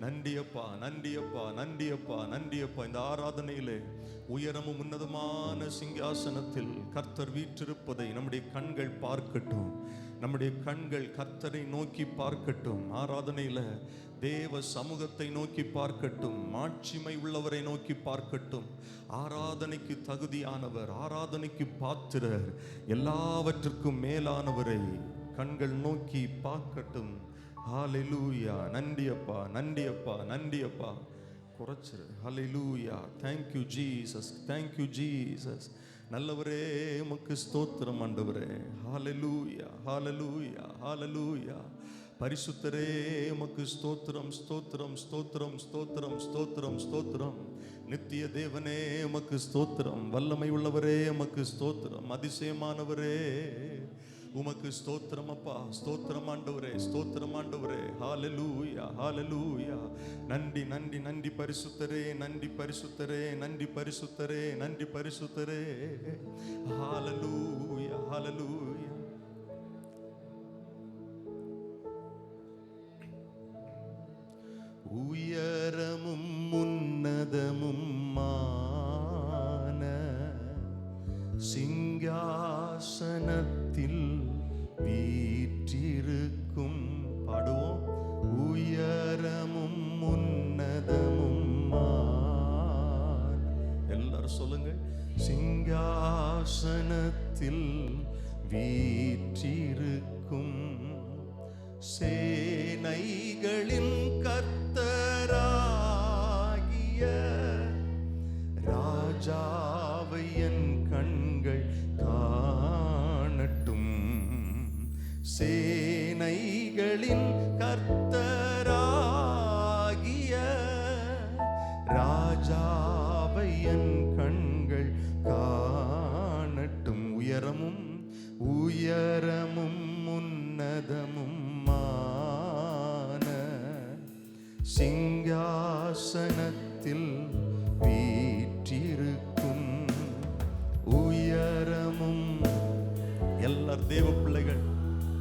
நன்றியப்பா, நன்றியப்பா, நன்றியப்பா, நன்றியப்பா. இந்த ஆராதனையிலே உயரமும் உன்னதமான சிங்காசனத்தில் கர்த்தர் வீற்றிருப்பதை நம்முடைய கண்கள் பார்க்கட்டும். நம்முடைய கண்கள் கர்த்தரை நோக்கி பார்க்கட்டும். ஆராதனையில தேவ சமூகத்தை நோக்கி பார்க்கட்டும். மாட்சிமை உள்ளவரை நோக்கி பார்க்கட்டும். ஆராதனைக்கு தகுதியானவர், ஆராதனைக்கு பாத்திரர், எல்லாவற்றுக்கும் மேலானவரை கண்கள் நோக்கி பார்க்கட்டும். ஹல்லேலூயா. நன்றியப்பா, நன்றியப்பா, நன்றியப்பா. குறைச்சிரு. Hallelujah. Thank you Jesus, thank you Jesus. நல்லவரே உமக்கு ஸ்தோத்திரம் ஆண்டவரே. ஹல்லேலூயா, ஹல்லேலூயா, ஹல்லேலூயா. பரிசுத்தரே உமக்கு ஸ்தோத்திரம், ஸ்தோத்திரம், ஸ்தோத்திரம், ஸ்தோத்திரம், ஸ்தோத்திரம், ஸ்தோத்திரம். நித்திய தேவனே உமக்கு ஸ்தோத்திரம். வல்லமை உள்ளவரே உமக்கு ஸ்தோத்திரம். அதிசயமானவரே உமக்கு ஸ்தோத்திரம் அப்பா. ஸ்தோத்திரம் ஆண்டவரே, ஸ்தோத்திரம் ஆண்டவரே. ஹல்லேலூயா, ஹல்லேலூயா. நன்றி, நன்றி, நன்றி பரிசுத்தரே, நன்றி பரிசுத்தரே, நன்றி பரிசுத்தரே, நன்றி பரிசுத்தரே. ஹல்லேலூயா, ஹல்லேலூயா. உயரமும் உன்னதமும் சிங்காசனத்தில் வீற்றிருக்கும். பாடுவோம். உயரமும் உன்னதமும் எல்லாரும் சொல்லுங்க. சிங்காசனத்தில் வீற்றிருக்கும் சேனைகளின் கர்த்தராகிய ராஜாவை என் கண்கள் காணட்டும். சேனைகளின் கர்த்தராகிய ராஜாவை என் கண்கள் காணட்டும். உயரமும் உயரமும் உன்னதமும் சிங்காசனத்தில் வீற்றிருக்கும். உயரமும் எல்லார் தேவ பிள்ளைகள்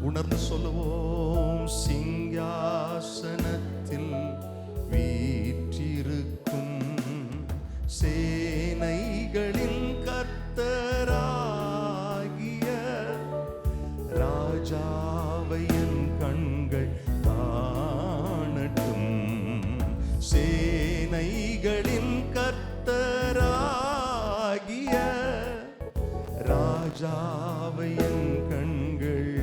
உணர்ந்து சொல்லுவோம். சிங்காசனத்தில் வீற்றிருக்கும் சேனைகளின் கர்த்தராகிய ராஜாவை என் கண்கள் காணட்டும். சேனைகளின் கர்த்தராகிய ராஜாவை என் கண்கள்.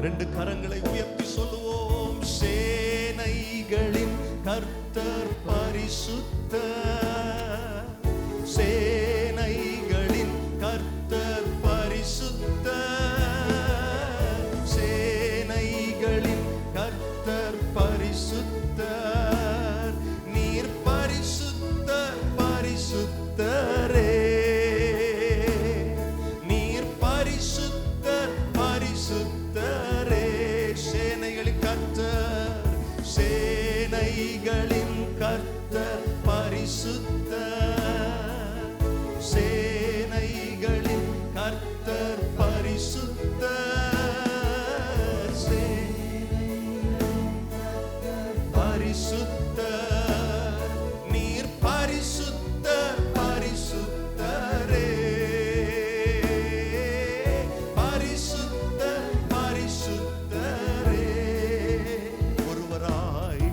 ரெண்டு கரங்களை உயர்த்தி சொல்லுவோம். சேனைகளின் கர்த்தர் பரிசுத்தர். சேனைகளின் கர்த்தர் பரிசுத்தர். சேனைகளின் கர்த்தர் பரிசுத்தர். நீர் பரிசுத்தர், பரிசுத்தரே. நீர் பரிசுத்தர், பரிசுத்தரே. சேனைகளின் கர்த்தர், சேனைகளின் கர்த்தர் பரிசுத்தர். சேனைகளின் கர்த்தர் பரிசுத்தர். பரிசுத்தர். நீர் பரிசுத்தர், பரிசுத்தரே. பரிசுத்தர், பரிசுத்தரே. ஒருவராய்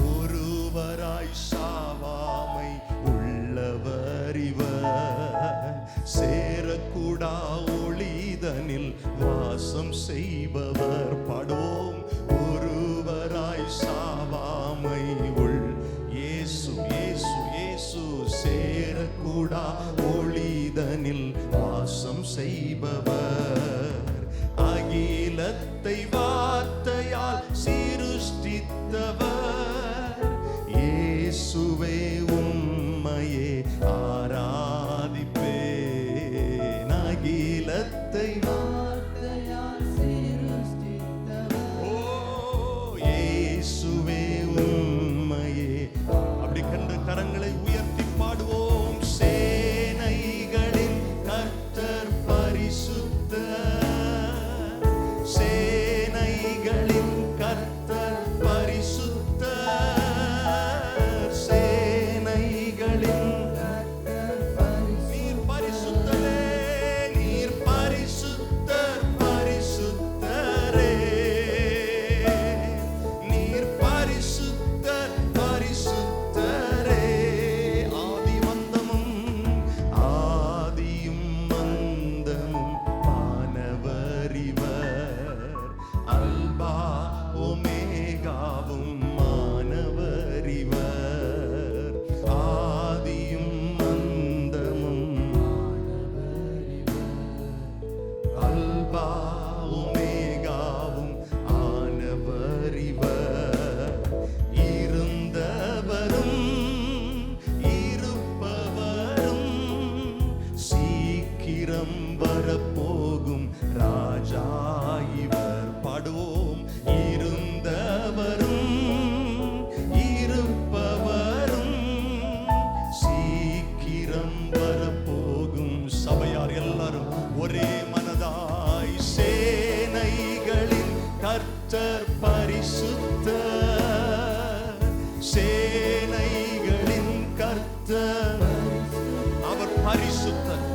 ஒருவராய் சாவாமை உள்ளவர் இவர். சேரக்கூடா ஒளிதனில் வாசம் செய்பவர். பாடுவோம். ஒருவராய் சாவாமை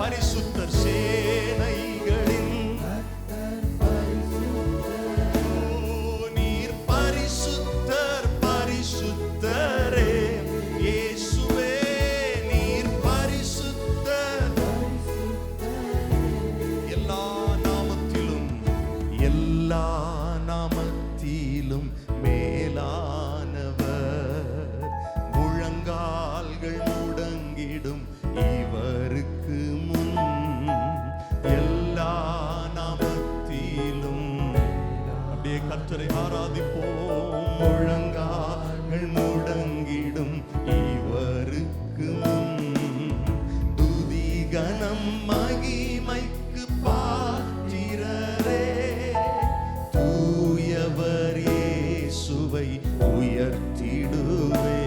பரிசுத்தர் சேனைகளின் நீர் பரிசுத்தர் பரிசுத்தரே இயேசுவே நீர் பரிசுத்தர் எல்லா நாமத்திலும் மேலானவர் முழங்கால்கள் முடங்கிடும் இவருக்கு முன் எல்லா நாமத்திலும் அப்படியே கர்த்தரை ஆராதிப்போம் முழங்கால்கள் முடங்கிடும் இவருக்கு முன் துதி கனம் மகிமைக்கு பாத்திரரே தூயவர் இயேசுவை உயர்த்திடுவே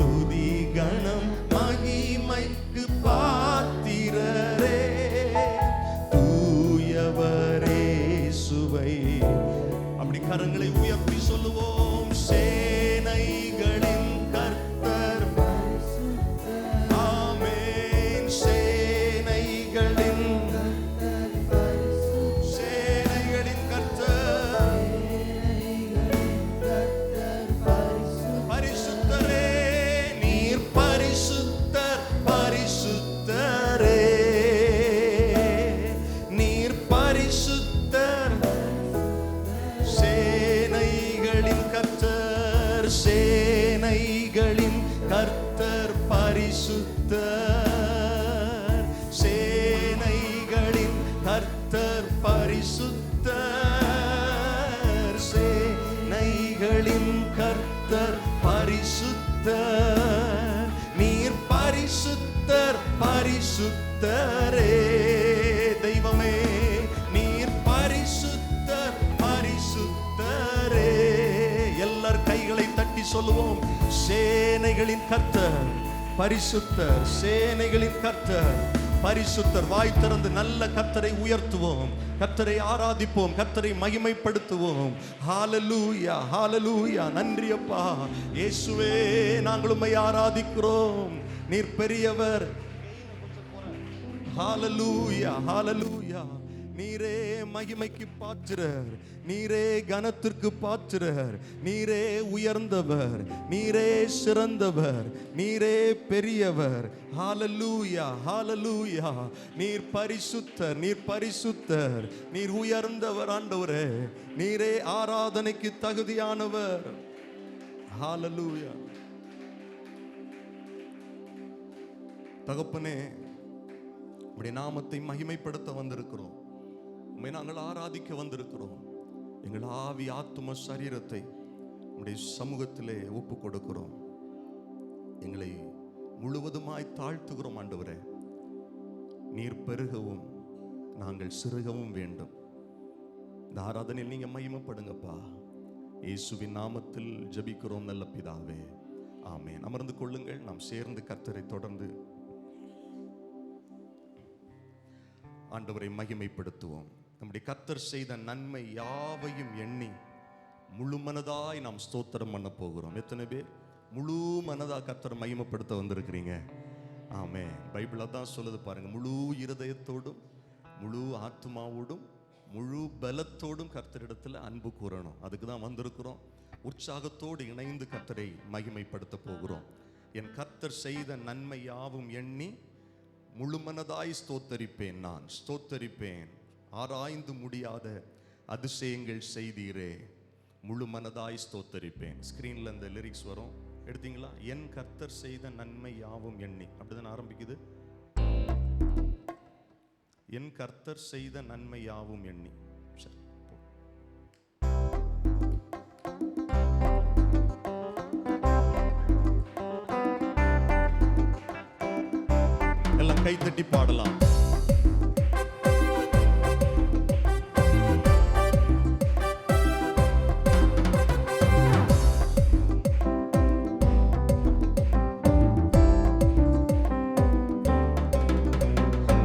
துதி கனம் மகிமைக்கு பாத்திரரே தூயவர் இயேசுவை அப்படி கரங்களை உயர்த்தி சொல்லுவோம் சேனைகளின் கர்த்தர் ஆமென் சேனைகளின் கர்த்தர் பரிசுத்தரே நீர் பரிசுத்தர் பரிசுத்தரே நீர் பரிசுத்தர் சேனைகளின் கர்த்தர் சேனைகளின் கர்த்தர் பரிசுத்தர் சேனைகளின் கர்த்தர் பரிசுத்தர் சேனைகளின் கர்த்தர் பரிசுத்தர் நீர் பரிசுத்தர் பரிசுத்தரே தெய்வமே நீர் பரிசுத்தர் பரிசுத்தரே எல்லார் கைகளை தட்டி சொல்லுவோம் சேனைகளின் கர்த்தர் பரிசுத்தர் சேனைகளின் கர்த்தர் பரிசுத்தர் வாய் திறந்து நல்ல கர்த்தரை உயர்த்துவோம் கர்த்தரை ஆராதிப்போம் கர்த்தரை மகிமைப்படுத்துவோம் ஹalleluya ஹalleluya நன்றி அப்பா இயேசுவே நாங்கள் உம்மை ஆராதிக்கிறோம் நீர் பெரியவர் ஹalleluya ஹalleluya நீரே மகிமைக்கு பாத்திரர் நீரே கனத்திற்கு பாத்திரர் நீரே உயர்ந்தவர் நீரே சிறந்தவர் நீரே பெரியவர் ஹalleluya ஹalleluya நீர் பரிசுத்தர் நீர் பரிசுத்தர் நீர் உயர்ந்தவர் ஆண்டவரே நீரே ஆராதனைக்கு தகுதியானவர் ஹalleluya தகப்பனே உம்முடைய நாமத்தை மகிமைப்படுத்த வந்திருக்கிறோம் உம்மை நாங்கள் ஆராதிக்க வந்திருக்கிறோம் எங்கள் ஆவி ஆத்தும சரீரத்தை உம்முடைய சமூகத்திலே ஒப்பு கொடுக்கிறோம் எங்களை முழுவதுமாய் தாழ்த்துகிறோம் ஆண்டவரே நீர் பெருகவும் நாங்கள் சிறுகவும் வேண்டும் இந்த ஆராதனையில் நீங்க மகிமைப்படுங்கப்பா இயேசுவின் நாமத்தில் ஜெபிக்கிறோம் நல்ல பிதாவே ஆமென் அமர்ந்து கொள்ளுங்கள் நாம் சேர்ந்து கர்த்தரை தொடர்ந்து ஆண்டவரை மகிமைப்படுத்துவோம் நம்முடைய கர்த்தர் செய்த நன்மை யாவையும் எண்ணி முழு மனதாய் நாம் ஸ்தோத்திரம் பண்ண போகிறோம் எத்தனை பேர் முழு மனதா கர்த்தரை மகிமைப்படுத்த வந்திருக்கிறீங்க ஆமென் பைபிள் அதான் சொல்லுது பாருங்க முழு இருதயத்தோடும் முழு ஆத்மாவோடும் முழு பலத்தோடும் கர்த்தரிடத்துல அன்பு கூறணும் அதுக்கு தான் வந்திருக்கிறோம் உற்சாகத்தோடு இணைந்து கர்த்தரை மகிமைப்படுத்த போகிறோம் என் கர்த்தர் செய்த நன்மை யாவும் எண்ணி முழுமனதாய் ஸ்தோத்தரிப்பேன் நான் ஸ்தோத்தரிப்பேன் ஆராய்ந்து முடியாத அதிசயங்கள் செய்தீரே முழுமனதாய் ஸ்தோத்தரிப்பேன் ஸ்கிரீன்ல இந்த லிரிக்ஸ் வரும் எடுத்தீங்களா என் கர்த்தர் செய்த நன்மை யாவும் எண்ணி அப்படிதான் ஆரம்பிக்குது என் கர்த்தர் செய்த நன்மை யாவும் எண்ணி சரி எல்லாம் கைத்தட்டி பாடலாம்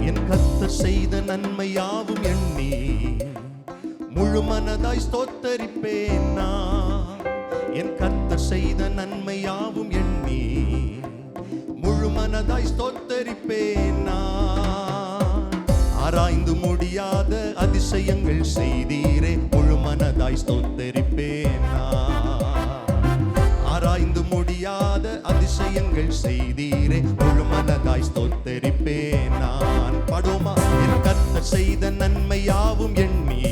என் கர்த்தர் செய்த நன்மை யாவும் எண்ணி முழு மனதாய் ஸ்தோத்தரிப்பேன் நான் என் கர்த்தர் செய்த நன்மை யாவும் எண்ணி முழு முழு மனதாய் ஸ்தோத்தரிப்பேன் நான். ஆராய்ந்து முடியாத அதிசயங்கள் செய்தீரே, முழு மனதாய் ஸ்தோத்தரிப்பேன் நான். ஆராய்ந்து முடியாத அதிசயங்கள் செய்தீரே, முழு மனதாய் ஸ்தோத்தரிப்பேன் நான். பாடுவோமா? என் கர்த்தர் செய்த நன்மை யாவும் எண்ணி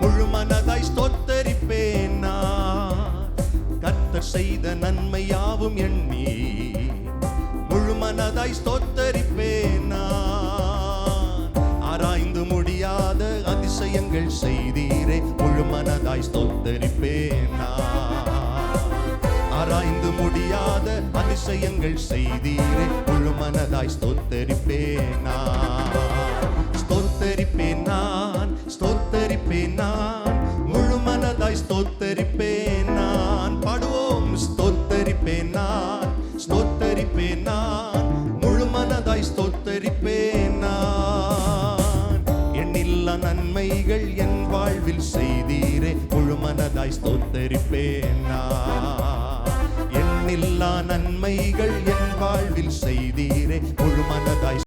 முழு மனதாய் ஸ்தோத்தரிப்பேன் நான். கர்த்தர் செய்த நன்மை யாவும் எண்ணி முழு மனதாய் ஸ்தோத்தரிப்பேன் நான். ஆராய்ந்து முடியாத அதிசயங்கள் செய்தீரே, முழு மனதாய் ஸ்தோத்தரிப்பேன் நான். ஆராய்ந்து முடியாத அதிசயங்கள் செய்தீரே, முழு மனதாய் ஸ்தோத்தரிப்பேன் நான். ஸ்தோத்தரிப்பேன் நான், ஸ்தோத்தரிப்பேன் நான், முழு மனதாய் ஸ்தோத்தரிப்பேன் நான். பாடுவோம். ஸ்தோத்தரிப்பேன் நான், ஸ்தோத்தரிப்பேன் நான், முழு மனதாய் ஸ்தோத்தரிப்பேன் நான். எண்ணில்லா நன்மைகள் என் வாழ்வில் செய்தீரே, முழு மனதாய் ஸ்தோத்தரிப்பேன் நான். எண்ணில்லா நன்மைகள் என் வாழ்வில் செய்தீரே, முழு மனதாய்